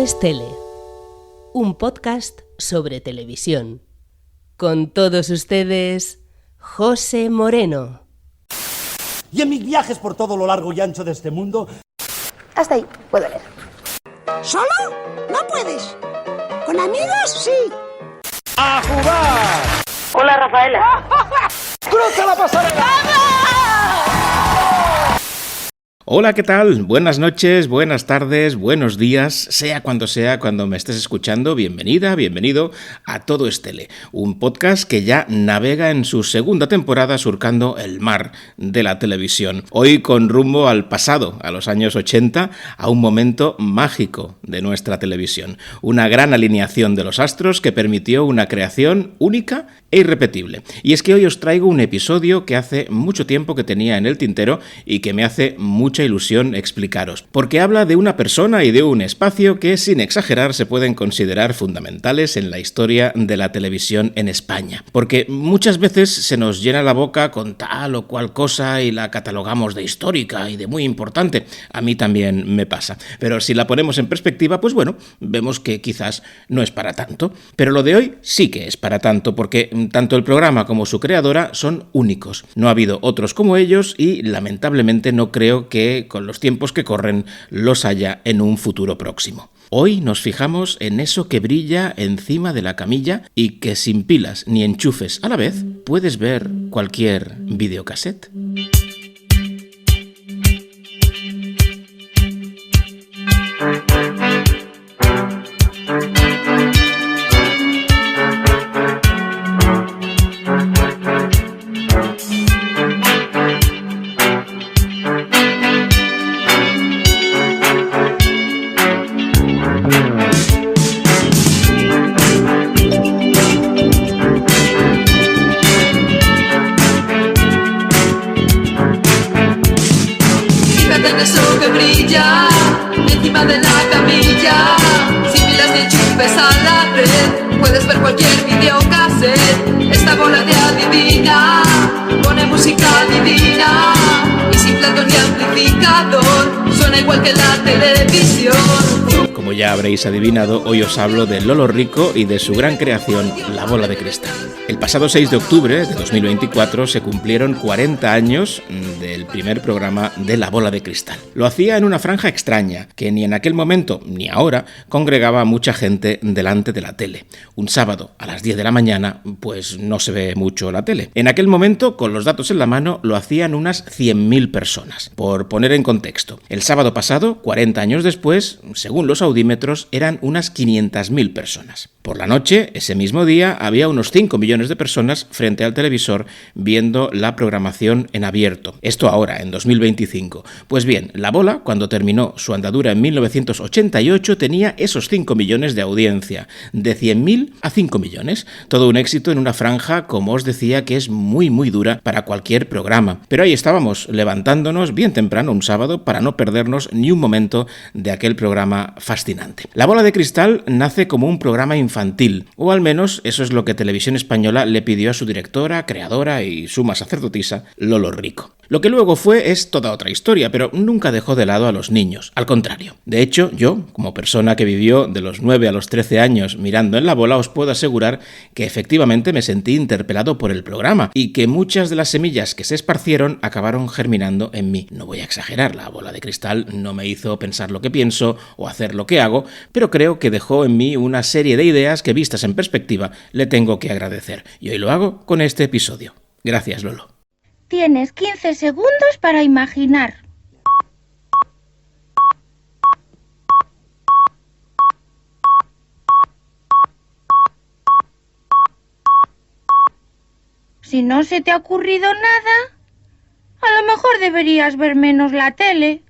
es Tele, un podcast sobre televisión. Con todos ustedes, José Moreno. Y en mis viajes por todo lo largo y ancho de este mundo... Hasta ahí, puedo leer. ¿Solo? No puedes. ¿Con amigos? Sí. ¡A jugar! Hola, Rafaela. ¡Cruza la pasarela! Hola, ¿qué tal? Buenas noches, buenas tardes, buenos días, sea cuando me estés escuchando, bienvenida, bienvenido a Todo es Tele, un podcast que ya navega en su segunda temporada surcando el mar de la televisión. Hoy con rumbo al pasado, a los años 80, a un momento mágico de nuestra televisión. Una gran alineación de los astros que permitió una creación única e irrepetible. Y es que hoy os traigo un episodio que hace mucho tiempo que tenía en el tintero y que me hace mucha ilusión explicaros, porque habla de una persona y de un espacio que, sin exagerar, se pueden considerar fundamentales en la historia de la televisión en España, porque muchas veces se nos llena la boca con tal o cual cosa y la catalogamos de histórica y de muy importante. A mí también me pasa, pero si la ponemos en perspectiva, pues bueno, vemos que quizás no es para tanto, pero lo de hoy sí que es para tanto, porque tanto el programa como su creadora son únicos. No ha habido otros como ellos y lamentablemente no creo que con los tiempos que corren los haya en un futuro próximo. Hoy nos fijamos en eso que brilla encima de la camilla y que sin pilas ni enchufes a la vez puedes ver cualquier videocassette. Puedes ver cualquier videocassette. Esta bola de adivina pone música divina y sin plato ni amplificador suena igual que la televisión. Como ya habréis adivinado, hoy os hablo de Lolo Rico y de su gran creación, La Bola de Cristal. El pasado 6 de octubre de 2024 se cumplieron 40 años del primer programa de La Bola de Cristal. Lo hacía en una franja extraña, que ni en aquel momento ni ahora congregaba a mucha gente delante de la tele. Un sábado a las 10 de la mañana, pues no se ve mucho la tele. En aquel momento, con los datos en la mano, lo hacían unas 100.000 personas. Por poner en contexto, el sábado pasado, 40 años después, según los audímetros, eran unas 500.000 personas. Por la noche, ese mismo día, había unos 5 millones de personas frente al televisor viendo la programación en abierto. Esto ahora, en 2025. Pues bien, La Bola, cuando terminó su andadura en 1988, tenía esos 5 millones de audiencia, de 100.000 a 5 millones. Todo un éxito en una franja, como os decía, que es muy muy dura para cualquier programa. Pero ahí estábamos, levantándonos bien temprano un sábado para no perdernos ni un momento de aquel programa fascinante. La Bola de Cristal nace como un programa infantil, o al menos eso es lo que Televisión Española le pidió a su directora, creadora y suma sacerdotisa, Lolo Rico. Lo que luego fue es toda otra historia, pero nunca dejó de lado a los niños, al contrario. De hecho, yo, como persona que vivió de los 9 a los 13 años mirando en La Bola, os puedo asegurar que efectivamente me sentí interpelado por el programa y que muchas de las semillas que se esparcieron acabaron germinando en mí. No voy a exagerar, La Bola de Cristal no me hizo pensar lo que pienso o hacer lo que hago, pero creo que dejó en mí una serie de ideas que, vistas en perspectiva, le tengo que agradecer. Y hoy lo hago con este episodio. Gracias, Lolo. Tienes 15 segundos para imaginar. Si no se te ha ocurrido nada, a lo mejor deberías ver menos la tele.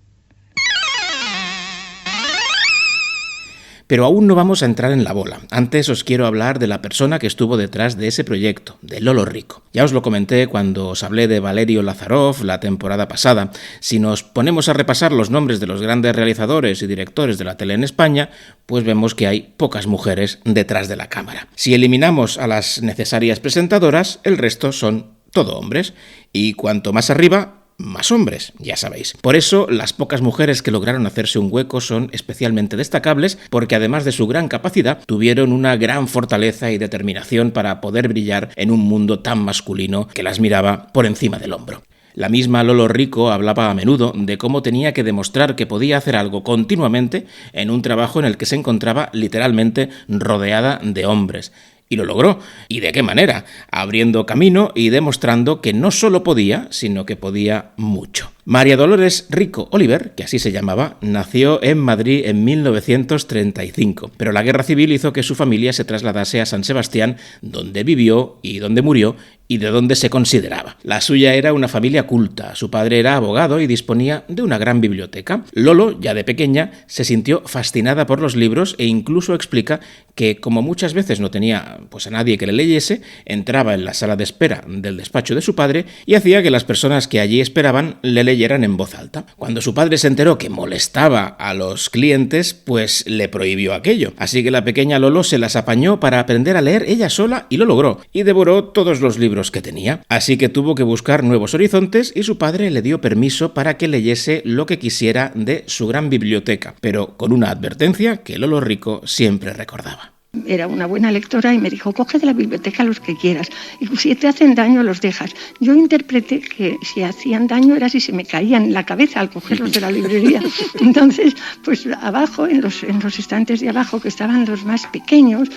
Pero aún no vamos a entrar en La Bola. Antes os quiero hablar de la persona que estuvo detrás de ese proyecto, de Lolo Rico. Ya os lo comenté cuando os hablé de Valerio Lazarov la temporada pasada. Si nos ponemos a repasar los nombres de los grandes realizadores y directores de la tele en España, pues vemos que hay pocas mujeres detrás de la cámara. Si eliminamos a las necesarias presentadoras, el resto son todo hombres. Y cuanto más arriba, más hombres, ya sabéis. Por eso, las pocas mujeres que lograron hacerse un hueco son especialmente destacables, porque además de su gran capacidad, tuvieron una gran fortaleza y determinación para poder brillar en un mundo tan masculino que las miraba por encima del hombro. La misma Lolo Rico hablaba a menudo de cómo tenía que demostrar que podía hacer algo continuamente en un trabajo en el que se encontraba literalmente rodeada de hombres. Y lo logró. ¿Y de qué manera? Abriendo camino y demostrando que no solo podía, sino que podía mucho. María Dolores Rico Oliver, que así se llamaba, nació en Madrid en 1935, pero la Guerra Civil hizo que su familia se trasladase a San Sebastián, donde vivió y donde murió, y de donde se consideraba. La suya era una familia culta, su padre era abogado y disponía de una gran biblioteca. Lolo, ya de pequeña, se sintió fascinada por los libros e incluso explica que, como muchas veces no tenía a nadie que le leyese, entraba en la sala de espera del despacho de su padre y hacía que las personas que allí esperaban le leyeran en voz alta. Cuando su padre se enteró que molestaba a los clientes, pues le prohibió aquello. Así que la pequeña Lolo se las apañó para aprender a leer ella sola y lo logró, y devoró todos los libros que tenía. Así que tuvo que buscar nuevos horizontes y su padre le dio permiso para que leyese lo que quisiera de su gran biblioteca, pero con una advertencia que Lolo Rico siempre recordaba. Era una buena lectora y me dijo, coge de la biblioteca los que quieras y si te hacen daño los dejas. Yo interpreté que si hacían daño era si se me caían en la cabeza al cogerlos de la librería. Entonces, pues abajo, en los estantes de abajo, que estaban los más pequeños,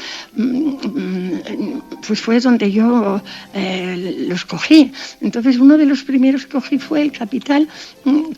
pues fue donde yo los cogí. Entonces, uno de los primeros que cogí fue El Capital,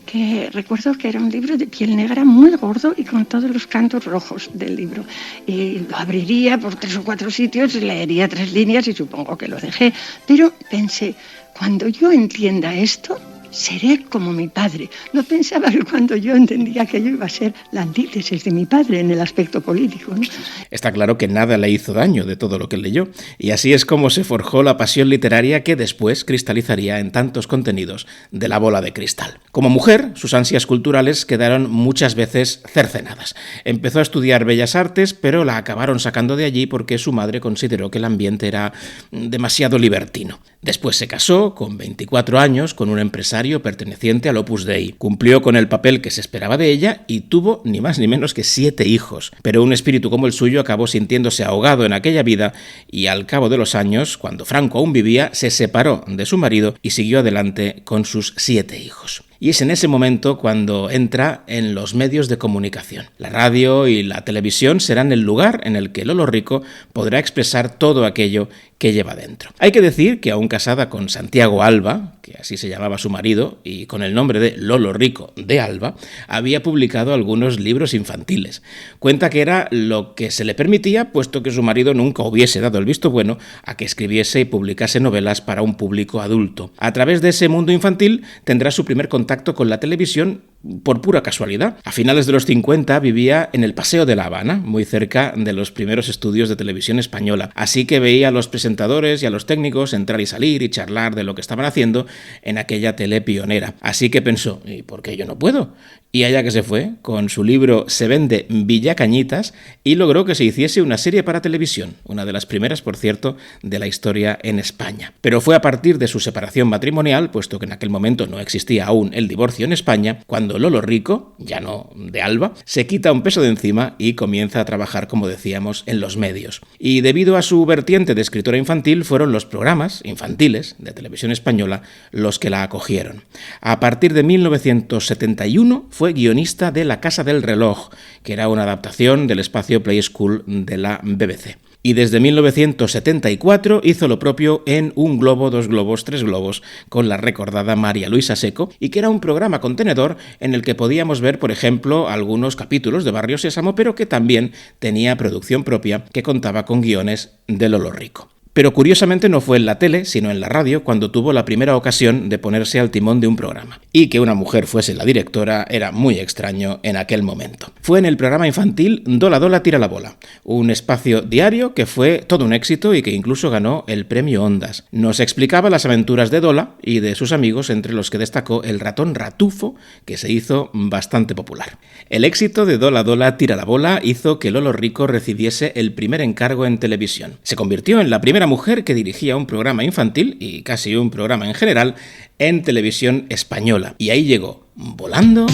que recuerdo que era un libro de piel negra muy gordo y con todos los cantos rojos del libro. Y lo abrí por 3 o 4 sitios, leería 3 líneas y supongo que lo dejé. Pero pensé, cuando yo entienda esto, seré como mi padre. No pensaba que cuando yo entendía que yo iba a ser la antítesis de mi padre en el aspecto político, ¿no? Está claro que nada le hizo daño de todo lo que leyó, y así es como se forjó la pasión literaria que después cristalizaría en tantos contenidos de La bola de cristal. Como mujer, sus ansias culturales quedaron muchas veces cercenadas. Empezó a estudiar Bellas Artes, pero la acabaron sacando de allí porque su madre consideró que el ambiente era demasiado libertino. Después se casó, con 24 años, con un empresario perteneciente al Opus Dei. Cumplió con el papel que se esperaba de ella y tuvo ni más ni menos que 7 hijos. Pero un espíritu como el suyo acabó sintiéndose ahogado en aquella vida y al cabo de los años, cuando Franco aún vivía, se separó de su marido y siguió adelante con sus 7 hijos. Y es en ese momento cuando entra en los medios de comunicación. La radio y la televisión serán el lugar en el que Lolo Rico podrá expresar todo aquello que lleva dentro. Hay que decir que aún casada con Santiago Alba, que así se llamaba su marido, y con el nombre de Lolo Rico de Alba, había publicado algunos libros infantiles. Cuenta que era lo que se le permitía, puesto que su marido nunca hubiese dado el visto bueno a que escribiese y publicase novelas para un público adulto. A través de ese mundo infantil tendrá su primer contacto con la televisión por pura casualidad. A finales de los 50 vivía en el Paseo de La Habana, muy cerca de los primeros estudios de televisión española, así que veía a los presentadores y a los técnicos entrar y salir y charlar de lo que estaban haciendo en aquella tele pionera. Así que pensó, ¿y por qué yo no puedo? Y allá que se fue, con su libro Se vende Villacañitas, y logró que se hiciese una serie para televisión, una de las primeras, por cierto, de la historia en España. Pero fue a partir de su separación matrimonial, puesto que en aquel momento no existía aún el divorcio en España, cuando Lolo Rico, ya no de Alba, se quita un peso de encima y comienza a trabajar, como decíamos, en los medios. Y debido a su vertiente de escritora infantil, fueron los programas infantiles de televisión española los que la acogieron. A partir de 1971 fue guionista de La Casa del Reloj, que era una adaptación del espacio Play School de la BBC. Y desde 1974 hizo lo propio en Un globo, 2 globos, 3 globos, con la recordada María Luisa Seco, y que era un programa contenedor en el que podíamos ver, por ejemplo, algunos capítulos de Barrio Sésamo, pero que también tenía producción propia, que contaba con guiones de Lolo Rico. Pero curiosamente no fue en la tele, sino en la radio, cuando tuvo la primera ocasión de ponerse al timón de un programa. Y que una mujer fuese la directora era muy extraño en aquel momento. Fue en el programa infantil Dola Dola tira la bola, un espacio diario que fue todo un éxito y que incluso ganó el premio Ondas. Nos explicaba las aventuras de Dola y de sus amigos, entre los que destacó el ratón Ratufo, que se hizo bastante popular. El éxito de Dola Dola tira la bola hizo que Lolo Rico recibiese el primer encargo en televisión. Se convirtió en la primera primera mujer que dirigía un programa infantil, y casi un programa en general, en televisión española. Y ahí llegó, volando...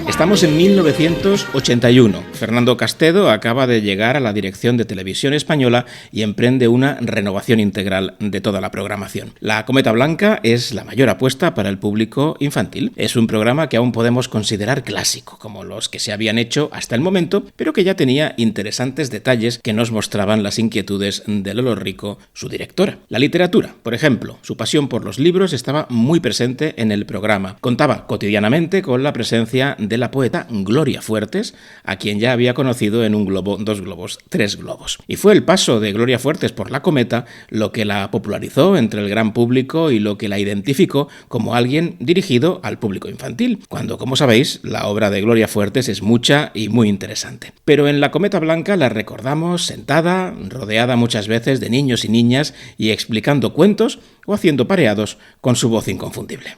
Estamos en 1981. Fernando Castedo acaba de llegar a la dirección de Televisión Española y emprende una renovación integral de toda la programación. La Cometa Blanca es la mayor apuesta para el público infantil. Es un programa que aún podemos considerar clásico, como los que se habían hecho hasta el momento, pero que ya tenía interesantes detalles que nos mostraban las inquietudes de Lolo Rico, su directora. La literatura, por ejemplo, su pasión por los libros estaba muy presente en el programa. Contaba cotidianamente con la presencia de la poeta Gloria Fuertes, a quien ya había conocido en Un globo, dos globos, tres globos. Y fue el paso de Gloria Fuertes por la Cometa lo que la popularizó entre el gran público y lo que la identificó como alguien dirigido al público infantil, cuando, como sabéis, la obra de Gloria Fuertes es mucha y muy interesante. Pero en La Cometa Blanca la recordamos sentada, rodeada muchas veces de niños y niñas y explicando cuentos o haciendo pareados con su voz inconfundible.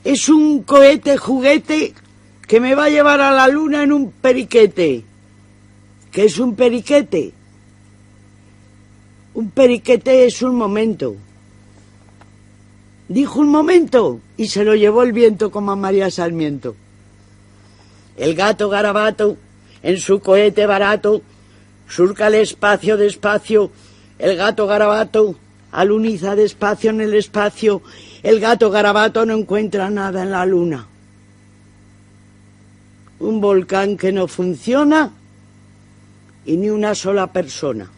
Es un cohete juguete que me va a llevar a la luna en un periquete. ¿Qué es un periquete? Un periquete es un momento. Dijo un momento y se lo llevó el viento como a María Sarmiento. El gato Garabato, en su cohete barato, surca el espacio despacio. El gato Garabato aluniza despacio en el espacio. El gato Garabato no encuentra nada en la luna. Un volcán que no funciona y ni una sola persona.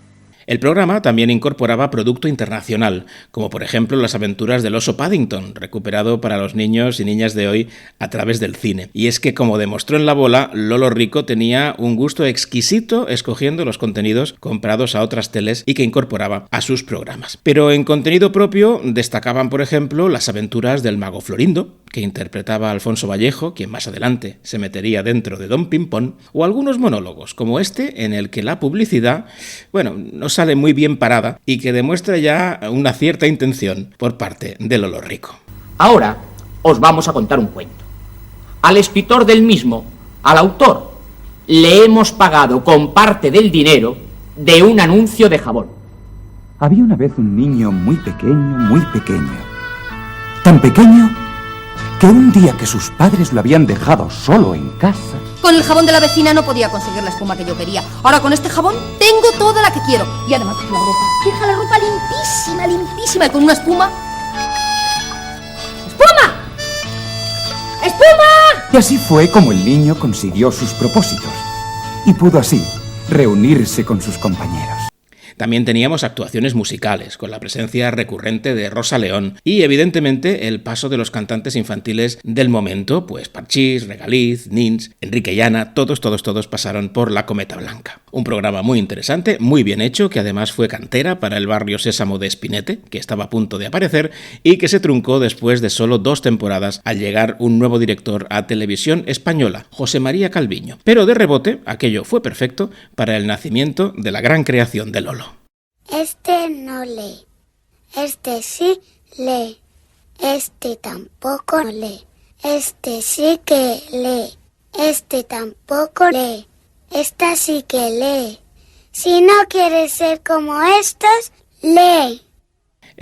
El programa también incorporaba producto internacional, como por ejemplo las aventuras del oso Paddington, recuperado para los niños y niñas de hoy a través del cine. Y es que, como demostró en La Bola, Lolo Rico tenía un gusto exquisito escogiendo los contenidos comprados a otras teles y que incorporaba a sus programas. Pero en contenido propio destacaban, por ejemplo, las aventuras del mago Florindo, que interpretaba a Alfonso Vallejo, quien más adelante se metería dentro de Don Pimpón, o algunos monólogos, como este, en el que la publicidad, no sale muy bien parada y que demuestra ya una cierta intención por parte de Lolo Rico. Ahora os vamos a contar un cuento. Al escritor del mismo, al autor, le hemos pagado con parte del dinero de un anuncio de jabón. Había una vez un niño muy pequeño. Tan pequeño que un día que sus padres lo habían dejado solo en casa... Con el jabón de la vecina no podía conseguir la espuma que yo quería. Ahora con este jabón tengo toda la que quiero. Y además la ropa. Deja la ropa limpísima y con una espuma... ¡Espuma! ¡Espuma! Y así fue como el niño consiguió sus propósitos. Y pudo así reunirse con sus compañeros. También teníamos actuaciones musicales, con la presencia recurrente de Rosa León y, evidentemente, el paso de los cantantes infantiles del momento, pues Parchís, Regaliz, Nins, Enrique Llana, todos pasaron por La Cometa Blanca. Un programa muy interesante, muy bien hecho, que además fue cantera para el barrio Sésamo de Espinete, que estaba a punto de aparecer y que se truncó después de solo 2 temporadas al llegar un nuevo director a Televisión Española, José María Calviño. Pero de rebote, aquello fue perfecto para el nacimiento de la gran creación de Lolo. Este no lee, este sí lee, este tampoco lee, este sí que lee, este tampoco lee, esta sí que lee. Si no quieres ser como estos, lee.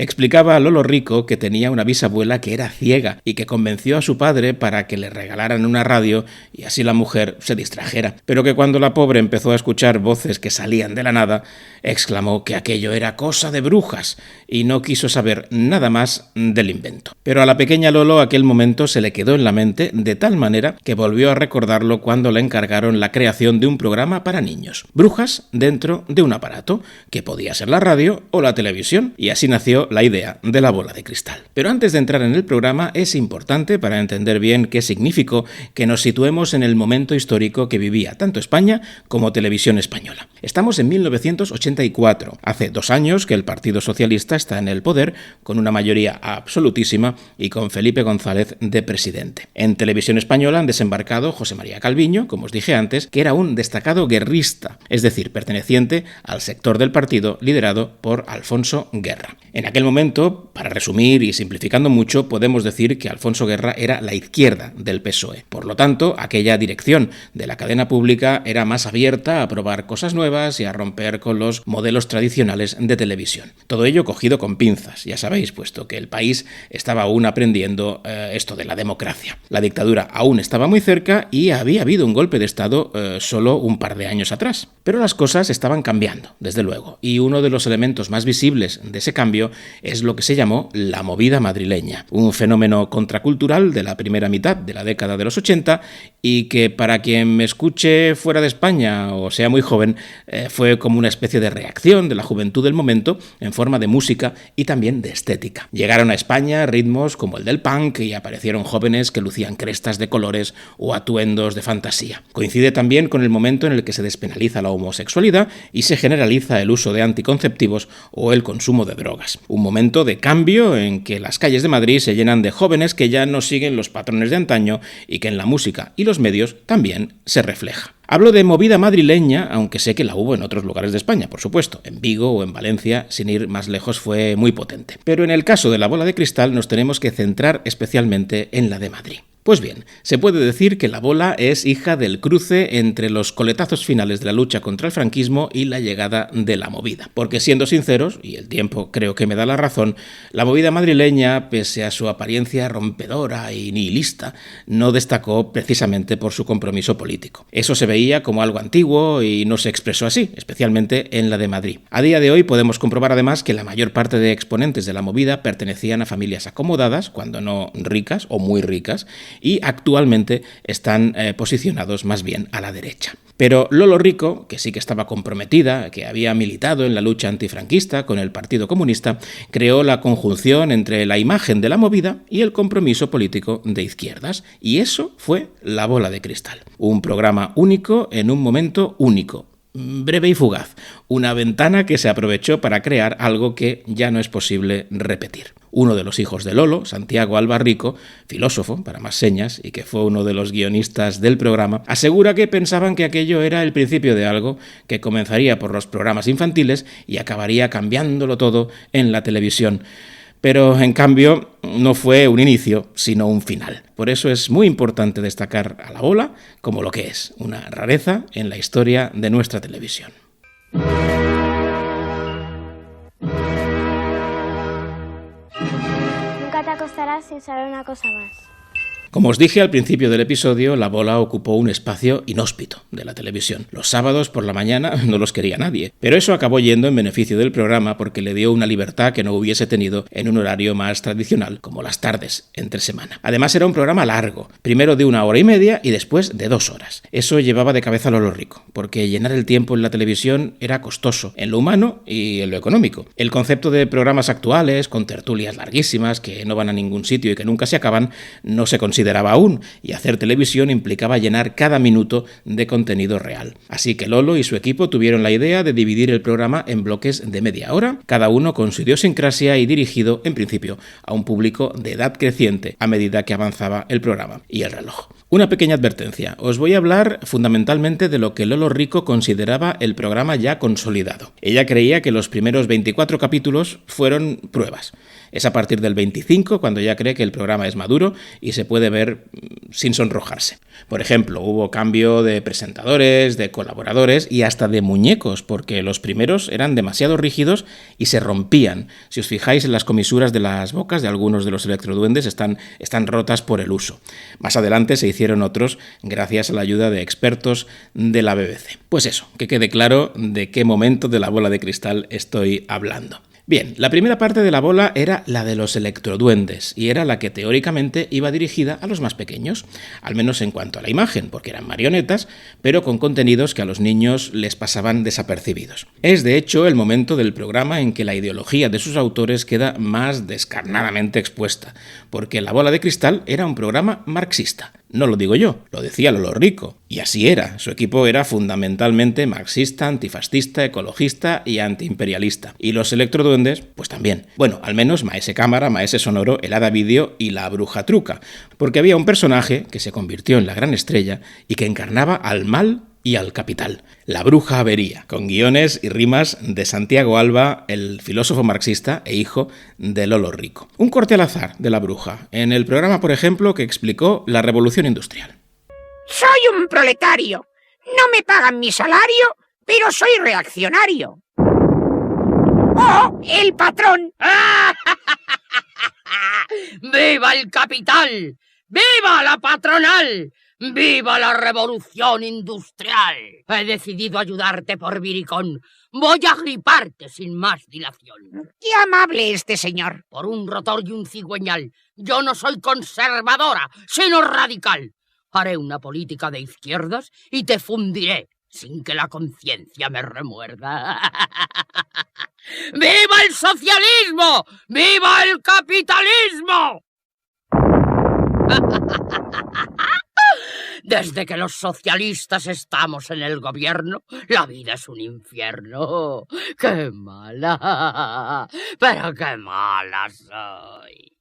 Explicaba a Lolo Rico que tenía una bisabuela que era ciega y que convenció a su padre para que le regalaran una radio y así la mujer se distrajera, pero que cuando la pobre empezó a escuchar voces que salían de la nada, exclamó que aquello era cosa de brujas y no quiso saber nada más del invento. Pero a la pequeña Lolo aquel momento se le quedó en la mente de tal manera que volvió a recordarlo cuando le encargaron la creación de un programa para niños. Brujas dentro de un aparato, que podía ser la radio o la televisión, y así nació la idea de la bola de cristal. Pero antes de entrar en el programa es importante, para entender bien qué significó, que nos situemos en el momento histórico que vivía tanto España como Televisión Española. Estamos en 1984, hace 2 años que el Partido Socialista está en el poder con una mayoría absolutísima y con Felipe González de presidente. En Televisión Española han desembarcado José María Calviño, como os dije antes, que era un destacado guerrista, es decir, perteneciente al sector del partido liderado por Alfonso Guerra. En aquel momento, para resumir y simplificando mucho, podemos decir que Alfonso Guerra era la izquierda del PSOE. Por lo tanto, aquella dirección de la cadena pública era más abierta a probar cosas nuevas y a romper con los modelos tradicionales de televisión. Todo ello cogido con pinzas, ya sabéis, puesto que el país estaba aún aprendiendo esto de la democracia. La dictadura aún estaba muy cerca y había habido un golpe de Estado solo un par de años atrás. Pero las cosas estaban cambiando, desde luego, y uno de los elementos más visibles de ese cambio es lo que se llamó la movida madrileña, un fenómeno contracultural de la primera mitad de la década de los 80 y que, para quien me escuche fuera de España o sea muy joven, fue como una especie de reacción de la juventud del momento en forma de música y también de estética. Llegaron a España ritmos como el del punk y aparecieron jóvenes que lucían crestas de colores o atuendos de fantasía. Coincide también con el momento en el que se despenaliza la homosexualidad y se generaliza el uso de anticonceptivos o el consumo de drogas. Un momento de cambio en que las calles de Madrid se llenan de jóvenes que ya no siguen los patrones de antaño y que en la música y los medios también se refleja. Hablo de movida madrileña, aunque sé que la hubo en otros lugares de España, por supuesto. En Vigo o en Valencia, sin ir más lejos, fue muy potente. Pero en el caso de la bola de cristal nos tenemos que centrar especialmente en la de Madrid. Pues bien, se puede decir que la bola es hija del cruce entre los coletazos finales de la lucha contra el franquismo y la llegada de la movida. Porque siendo sinceros, y el tiempo creo que me da la razón, la movida madrileña, pese a su apariencia rompedora y nihilista, no destacó precisamente por su compromiso político. Eso se veía como algo antiguo y no se expresó así, especialmente en la de Madrid. A día de hoy podemos comprobar además que la mayor parte de exponentes de la movida pertenecían a familias acomodadas, cuando no ricas o muy ricas, y actualmente están posicionados más bien a la derecha. Pero Lolo Rico, que sí que estaba comprometida, que había militado en la lucha antifranquista con el Partido Comunista, creó la conjunción entre la imagen de la movida y el compromiso político de izquierdas, y eso fue La Bola de Cristal. Un programa único en un momento único. Breve y fugaz, una ventana que se aprovechó para crear algo que ya no es posible repetir. Uno de los hijos de Lolo, Santiago Alba Rico, filósofo, para más señas, y que fue uno de los guionistas del programa, asegura que pensaban que aquello era el principio de algo que comenzaría por los programas infantiles y acabaría cambiándolo todo en la televisión. Pero, en cambio, no fue un inicio, sino un final. Por eso es muy importante destacar a la bola como lo que es, una rareza en la historia de nuestra televisión. Nunca te acostarás sin saber una cosa más. Como os dije al principio del episodio, la bola ocupó un espacio inhóspito de la televisión. Los sábados por la mañana no los quería nadie, pero eso acabó yendo en beneficio del programa porque le dio una libertad que no hubiese tenido en un horario más tradicional, como las tardes entre semana. Además era un programa largo, primero de 1 hora y media y después de 2 horas. Eso llevaba de cabeza a Lolo Rico, porque llenar el tiempo en la televisión era costoso, en lo humano y en lo económico. El concepto de programas actuales, con tertulias larguísimas que no van a ningún sitio y que nunca se acaban, no se consideraba aún, y hacer televisión implicaba llenar cada minuto de contenido real. Así que Lolo y su equipo tuvieron la idea de dividir el programa en bloques de media hora, cada uno con su idiosincrasia y dirigido, en principio, a un público de edad creciente a medida que avanzaba el programa y el reloj. Una pequeña advertencia. Os voy a hablar fundamentalmente de lo que Lolo Rico consideraba el programa ya consolidado. Ella creía que los primeros 24 capítulos fueron pruebas. Es a partir del 25 cuando ya cree que el programa es maduro y se puede ver sin sonrojarse. Por ejemplo, hubo cambio de presentadores, de colaboradores y hasta de muñecos, porque los primeros eran demasiado rígidos y se rompían. Si os fijáis en las comisuras de las bocas de algunos de los electroduendes están rotas por el uso. Más adelante se hicieron otros gracias a la ayuda de expertos de la BBC. Pues eso, que quede claro de qué momento de la bola de cristal estoy hablando. Bien, la primera parte de la bola era la de los electroduendes y era la que teóricamente iba dirigida a los más pequeños, al menos en cuanto a la imagen, porque eran marionetas, pero con contenidos que a los niños les pasaban desapercibidos. Es de hecho el momento del programa en que la ideología de sus autores queda más descarnadamente expuesta, porque La bola de cristal era un programa marxista. No lo digo yo, lo decía Lolo Rico. Y así era. Su equipo era fundamentalmente marxista, antifascista, ecologista y antiimperialista. Y los electroduendes, pues también. Bueno, al menos Maese Cámara, Maese Sonoro, el Hada Vídeo y la Bruja Truca. Porque había un personaje que se convirtió en la gran estrella y que encarnaba al mal y al capital, la Bruja Avería, con guiones y rimas de Santiago Alba, el filósofo marxista e hijo de Lolo Rico. Un corte al azar de la Bruja, en el programa, por ejemplo, que explicó la Revolución Industrial. Soy un proletario, no me pagan mi salario, pero soy reaccionario. ¡Oh, el patrón! ¡Viva el capital! ¡Viva la patronal! ¡Viva la revolución industrial! He decidido ayudarte por Viricón. Voy a griparte sin más dilación. ¡Qué amable este señor! Por un rotor y un cigüeñal. Yo no soy conservadora, sino radical. Haré una política de izquierdas y te fundiré sin que la conciencia me remuerda. ¡Viva el socialismo! ¡Viva el capitalismo! Desde que los socialistas estamos en el gobierno, la vida es un infierno. ¡Qué mala! ¡Pero qué mala soy!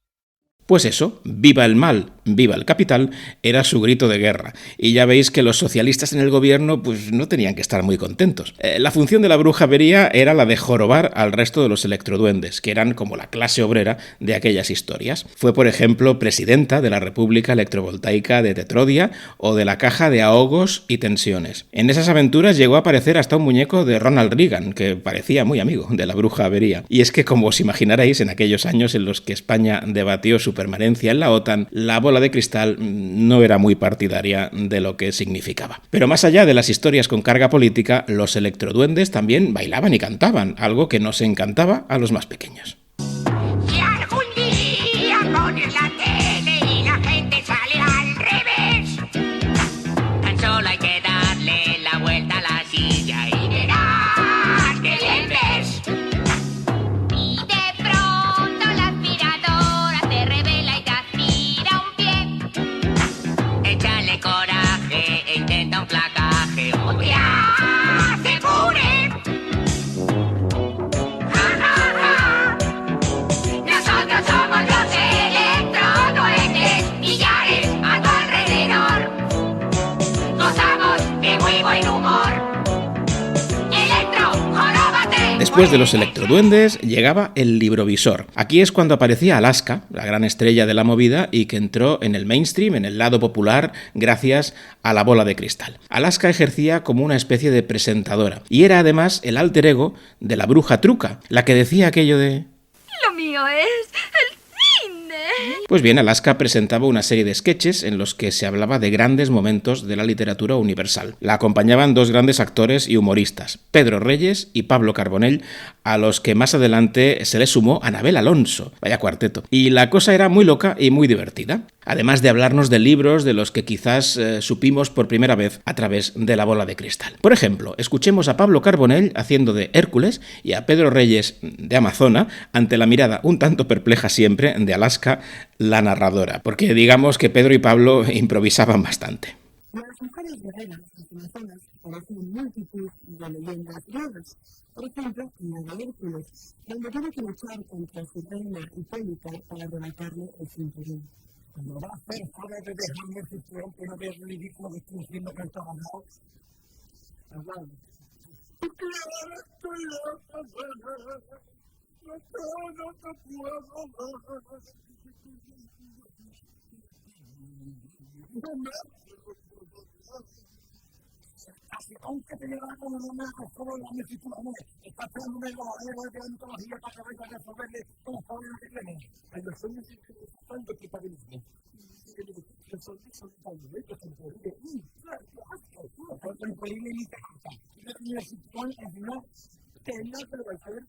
Pues eso, viva el mal, viva el capital, era su grito de guerra. Y ya veis que los socialistas en el gobierno pues no tenían que estar muy contentos. La función de la Bruja Avería era la de jorobar al resto de los electroduendes, que eran como la clase obrera de aquellas historias. Fue, por ejemplo, presidenta de la República Electrovoltaica de Tetrodia o de la Caja de Ahogos y Tensiones. En esas aventuras llegó a aparecer hasta un muñeco de Ronald Reagan, que parecía muy amigo de la Bruja Avería. Y es que, como os imaginaréis, en aquellos años en los que España debatió su permanencia en la OTAN, la bola de cristal no era muy partidaria de lo que significaba. Pero más allá de las historias con carga política, los electroduendes también bailaban y cantaban, algo que nos encantaba a los más pequeños. Si algún día pones la tele y la gente sale al revés, tan solo hay que darle la vuelta a la silla y verás que bien ves. Y de pronto la aspiradora te revela y te aspira un pie. Échale coraje e intenta un placaje o te hace puré. Nosotros somos los electroduendes, millares a tu alrededor. Gozamos de muy buen humor. Electro, joróbate. Después de los electroduendes llegaba el librovisor. Aquí es cuando aparecía Alaska, la gran estrella de la movida y que entró en el mainstream, en el lado popular, gracias a la bola de cristal. Alaska ejercía como una especie de presentadora y era además el alter ego de la Bruja Truca, la que decía aquello de... Lo mío es el cine. Pues bien, Alaska presentaba una serie de sketches en los que se hablaba de grandes momentos de la literatura universal. La acompañaban dos grandes actores y humoristas, Pedro Reyes y Pablo Carbonell, a los que más adelante se le sumó Anabel Alonso. Vaya cuarteto. Y la cosa era muy loca y muy divertida. Además de hablarnos de libros de los que quizás supimos por primera vez a través de la bola de cristal. Por ejemplo, escuchemos a Pablo Carbonell haciendo de Hércules y a Pedro Reyes de Amazona ante la mirada un tanto perpleja siempre de Alaska, la narradora, porque digamos que Pedro y Pablo improvisaban bastante. Las mujeres guerreras, las amazonas, conocen multitud de leyendas griegas. Por ejemplo, la de Hércules, donde tuvo que luchar contra su reina Hipólita para arrebatarle el cinturón. Cuando va a hacer joder de dejarme su peón, que no veas el ridículo que estoy haciendo que está ganado. Hablando. Así aunque te lleva como una cosa, la necesito, está esperando una elaboración de antología para que vaya a resolverle todos los problemas que tiene. Hay los sueños que están de equipa de mismo. Los sueños son tan bonitos, son increíbles. Son increíbles y tantas. Y la universidad, al final, que no te lo va a saber.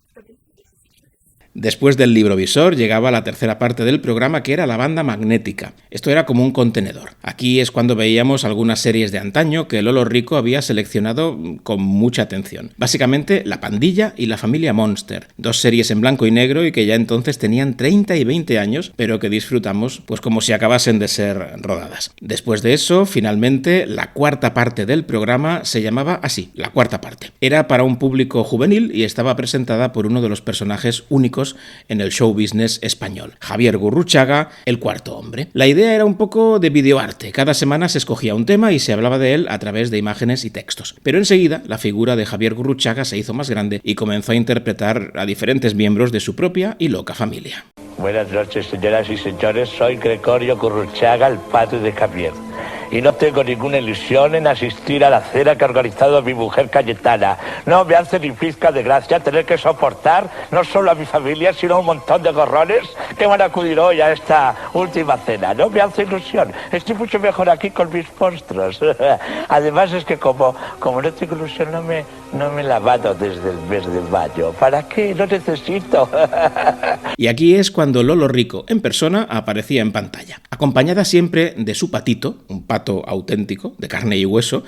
Después del librovisor llegaba la tercera parte del programa, que era la banda magnética. Esto era como un contenedor. Aquí es cuando veíamos algunas series de antaño que Lolo Rico había seleccionado con mucha atención. Básicamente La Pandilla y La Familia Monster, dos series en blanco y negro y que ya entonces tenían 30 y 20 años, pero que disfrutamos pues como si acabasen de ser rodadas. Después de eso, finalmente, la cuarta parte del programa se llamaba así, La Cuarta Parte. Era para un público juvenil y estaba presentada por uno de los personajes únicos en el show business español, Javier Gurruchaga, el cuarto hombre. La idea era un poco de videoarte. Cada semana se escogía un tema y se hablaba de él a través de imágenes y textos. Pero enseguida la figura de Javier Gurruchaga se hizo más grande y comenzó a interpretar a diferentes miembros de su propia y loca familia. Buenas noches, señoras y señores. Soy Gregorio Gurruchaga, el padre de Javier. Y no tengo ninguna ilusión en asistir a la cena que ha organizado mi mujer Cayetana. No me hace ni pizca de gracia tener que soportar no solo a mi familia, sino a un montón de gorrones que van a acudir hoy a esta última cena. No me hace ilusión. Estoy mucho mejor aquí con mis monstruos. Además es que como no tengo ilusión, no me he lavado desde el mes de mayo. ¿Para qué? No necesito. Y aquí es cuando Lolo Rico en persona aparecía en pantalla, acompañada siempre de su patito, un pato auténtico, de carne y hueso,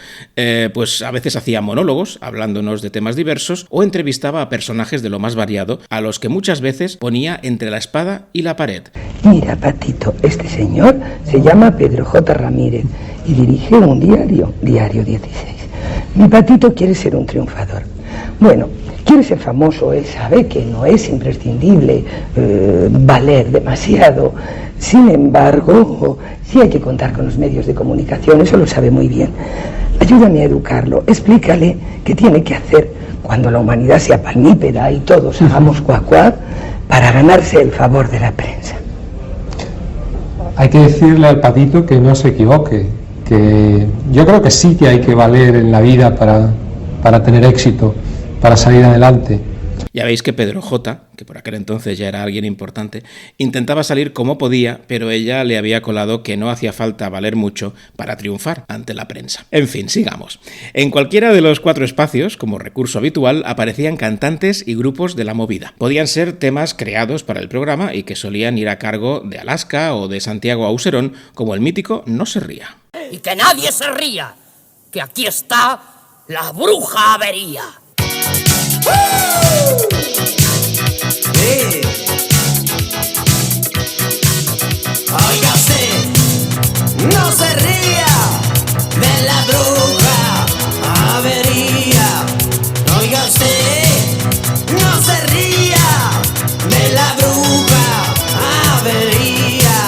pues a veces hacía monólogos, hablándonos de temas diversos, o entrevistaba a personajes de lo más variado, a los que muchas veces ponía entre la espada y la pared. Mira, Patito, este señor se llama Pedro J. Ramírez y dirige un diario, Diario 16. Mi Patito quiere ser un triunfador. Bueno, quiere ser famoso, él sabe que no es imprescindible valer demasiado. Sin embargo, sí hay que contar con los medios de comunicación, eso lo sabe muy bien. Ayúdame a educarlo, explícale qué tiene que hacer cuando la humanidad sea palmípeda y todos hagamos cuac para ganarse el favor de la prensa. Hay que decirle al Patito que no se equivoque, que yo creo que sí que hay que valer en la vida para tener éxito, para salir adelante. Ya veis que Pedro J., que por aquel entonces ya era alguien importante, intentaba salir como podía, pero ella le había colado que no hacía falta valer mucho para triunfar ante la prensa. En fin, sigamos. En cualquiera de los 4 espacios, como recurso habitual, aparecían cantantes y grupos de la movida. Podían ser temas creados para el programa y que solían ir a cargo de Alaska o de Santiago Auserón, como el mítico No se ría. Y que nadie se ría, que aquí está la bruja avería. Oiga usted, no se ría de la bruja avería. Oiga usted, no se ría de la bruja avería.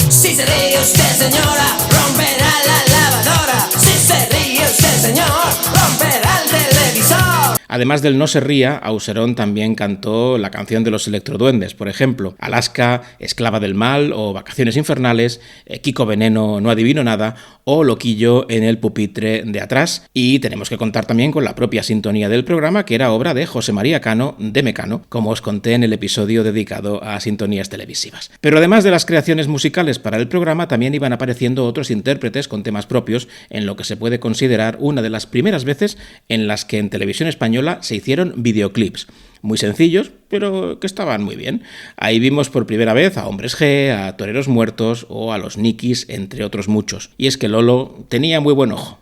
Si se ríe usted, señora, romperá la lavadora. Si se ríe usted, señor, romperá el televisor. Además del No se ría, Auserón también cantó la canción de los Electroduendes, por ejemplo, Alaska, Esclava del Mal o Vacaciones Infernales, Kiko Veneno, No adivino nada o Loquillo en el pupitre de atrás. Y tenemos que contar también con la propia sintonía del programa, que era obra de José María Cano de Mecano, como os conté en el episodio dedicado a sintonías televisivas. Pero además de las creaciones musicales para el programa, también iban apareciendo otros intérpretes con temas propios, en lo que se puede considerar una de las primeras veces en las que en televisión española se hicieron videoclips. Muy sencillos, pero que estaban muy bien. Ahí vimos por primera vez a Hombres G, a Toreros Muertos o a los Nikis, entre otros muchos. Y es que Lolo tenía muy buen ojo.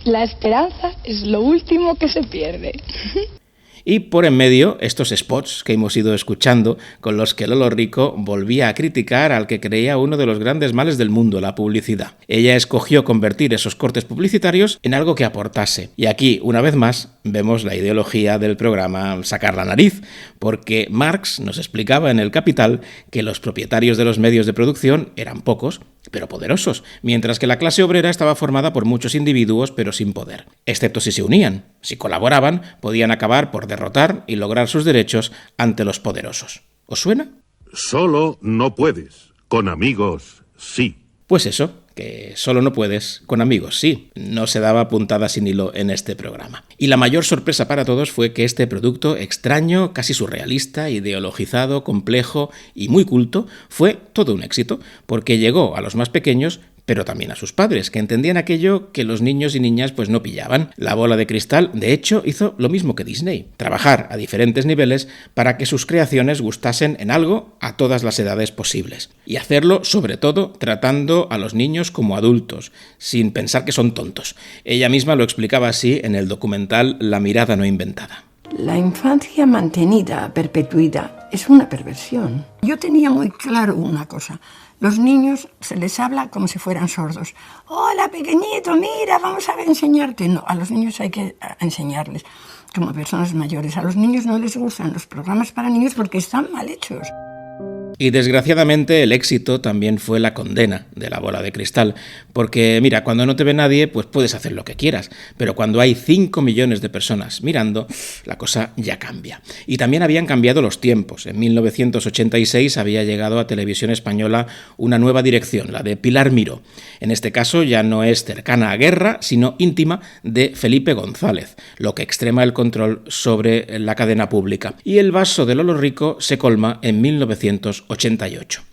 La esperanza es lo último que se pierde. Y por en medio, estos spots que hemos ido escuchando, con los que Lolo Rico volvía a criticar al que creía uno de los grandes males del mundo, la publicidad. Ella escogió convertir esos cortes publicitarios en algo que aportase. Y aquí, una vez más, vemos la ideología del programa Sacar la nariz, porque Marx nos explicaba en El Capital que los propietarios de los medios de producción eran pocos, pero poderosos, mientras que la clase obrera estaba formada por muchos individuos, pero sin poder. Excepto si se unían. Si colaboraban, podían acabar por derrotar y lograr sus derechos ante los poderosos. ¿Os suena? Solo no puedes. Con amigos, sí. Pues eso, que solo no puedes, con amigos sí. No se daba puntada sin hilo en este programa. Y la mayor sorpresa para todos fue que este producto extraño, casi surrealista, ideologizado, complejo y muy culto, fue todo un éxito, porque llegó a los más pequeños, pero también a sus padres, que entendían aquello que los niños y niñas pues no pillaban. La Bola de Cristal, de hecho, hizo lo mismo que Disney, trabajar a diferentes niveles para que sus creaciones gustasen en algo a todas las edades posibles. Y hacerlo, sobre todo, tratando a los niños como adultos, sin pensar que son tontos. Ella misma lo explicaba así en el documental La mirada no inventada. La infancia mantenida a perpetuidad es una perversión. Yo tenía muy claro una cosa. Los niños se les habla como si fueran sordos. Hola, pequeñito, mira, vamos a enseñarte. No, a los niños hay que enseñarles como personas mayores. A los niños no les gustan los programas para niños porque están mal hechos. Y desgraciadamente el éxito también fue la condena de La Bola de Cristal, porque mira, cuando no te ve nadie, pues puedes hacer lo que quieras, pero cuando hay 5 millones de personas mirando, la cosa ya cambia. Y también habían cambiado los tiempos. En 1986 había llegado a Televisión Española una nueva dirección, la de Pilar Miró. En este caso ya no es cercana a Guerra, sino íntima de Felipe González, lo que extrema el control sobre la cadena pública. Y el vaso de Lolo Rico se colma en 1988.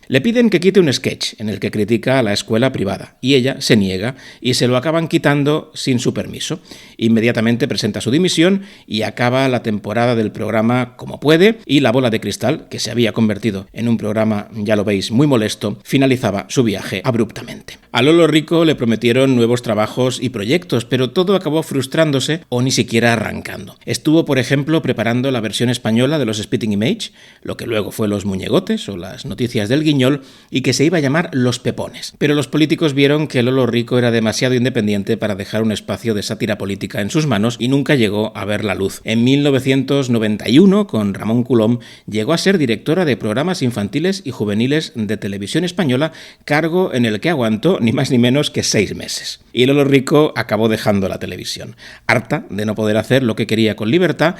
Le piden que quite un sketch en el que critica a la escuela privada y ella se niega y se lo acaban quitando sin su permiso. Inmediatamente presenta su dimisión y acaba la temporada del programa como puede, y La Bola de Cristal, que se había convertido en un programa, ya lo veis, muy molesto, finalizaba su viaje abruptamente. A Lolo Rico le prometieron nuevos trabajos y proyectos, pero todo acabó frustrándose o ni siquiera arrancando. Estuvo, por ejemplo, preparando la versión española de los Spitting Image, lo que luego fue Los Muñegotes o las Noticias del Guiñol, y que se iba a llamar Los Pepones. Pero los políticos vieron que Lolo Rico era demasiado independiente para dejar un espacio de sátira política en sus manos y nunca llegó a ver la luz. En 1991, con Ramón Colom, llegó a ser directora de programas infantiles y juveniles de Televisión Española, cargo en el que aguantó ni más ni menos que 6 meses. Y Lolo Rico acabó dejando la televisión, harta de no poder hacer lo que quería con libertad,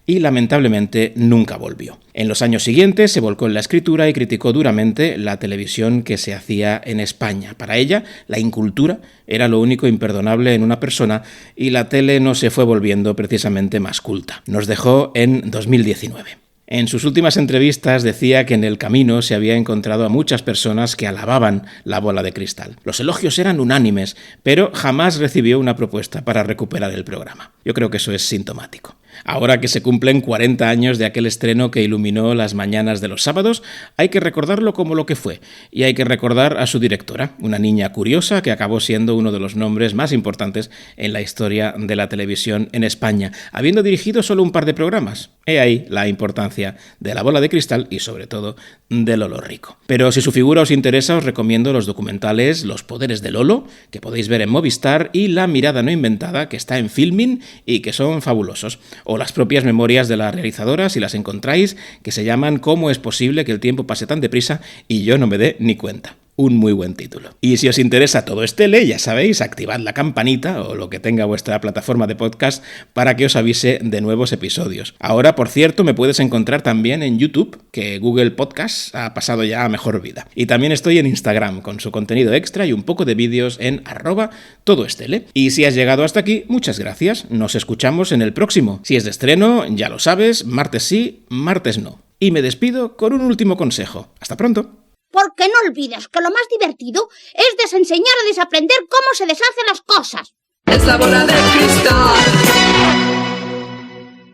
y lamentablemente nunca volvió. En los años siguientes se volcó en la escritura y criticó duramente la televisión que se hacía en España. Para ella, la incultura era lo único imperdonable en una persona y la tele no se fue volviendo precisamente más culta. Nos dejó en 2019. En sus últimas entrevistas decía que en el camino se había encontrado a muchas personas que alababan La Bola de Cristal. Los elogios eran unánimes, pero jamás recibió una propuesta para recuperar el programa. Yo creo que eso es sintomático. Ahora que se cumplen 40 años de aquel estreno que iluminó las mañanas de los sábados, hay que recordarlo como lo que fue, y hay que recordar a su directora, una niña curiosa que acabó siendo uno de los nombres más importantes en la historia de la televisión en España, habiendo dirigido solo un par de programas. He ahí la importancia de La Bola de Cristal y, sobre todo, de Lolo Rico. Pero si su figura os interesa, os recomiendo los documentales Los Poderes de Lolo, que podéis ver en Movistar, y La Mirada no inventada, que está en Filmin y que son fabulosos. O las propias memorias de la realizadora, si las encontráis, que se llaman ¿Cómo es posible que el tiempo pase tan deprisa y yo no me dé ni cuenta? Un muy buen título. Y si os interesa todo este ya sabéis, activad la campanita o lo que tenga vuestra plataforma de podcast para que os avise de nuevos episodios. Ahora, por cierto, me puedes encontrar también en YouTube, que Google Podcast ha pasado ya a mejor vida. Y también estoy en Instagram con su contenido extra y un poco de vídeos en @todoestele. Y si has llegado hasta aquí, muchas gracias. Nos escuchamos en el próximo. Si es de estreno, ya lo sabes, martes sí, martes no. Y me despido con un último consejo. Hasta pronto. Porque no olvides que lo más divertido es desenseñar o desaprender cómo se deshacen las cosas. Es la bola de cristal.